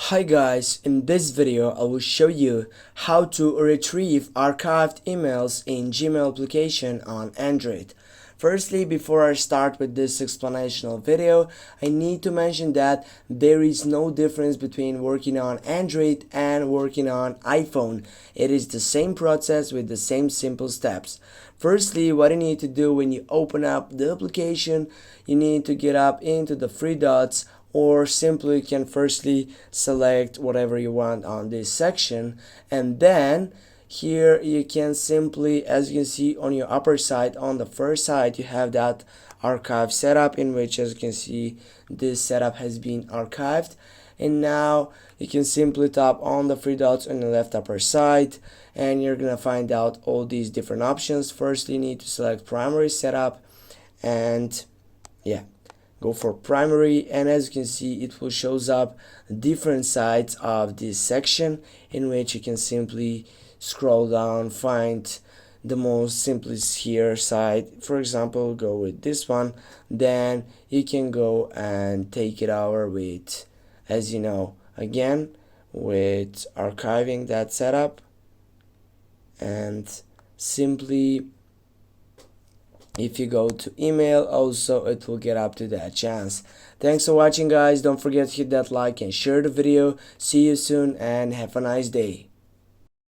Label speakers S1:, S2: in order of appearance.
S1: Hi guys, in this video I will show you how to retrieve archived emails in Gmail application on Android. Firstly, before I start with this explanational video, I need to mention that there is no difference between working on Android and working on iPhone. It is the same process with the same simple steps. Firstly, what you need to do when you open up the application, you need to get up into the three dots, or simply you can firstly select whatever you want on this section, and then here you can simply, as you can see on your upper side, on the first side you have that archive setup, in which, as you can see, this setup has been archived. And now you can simply tap on the three dots on the left upper side, and you're gonna find out all these different options. First, you need to select primary setup, and go for primary, and as you can see, it will shows up different sides of this section, in which you can simply scroll down, find the most simplest here side. For example, go with this one. Then you can go and take it over with, as you know, again with archiving that setup, and simply if you go to email also, it will get up to that chance. Thanks for watching guys. Don't forget to hit that like and share the video. See you soon and have a nice day.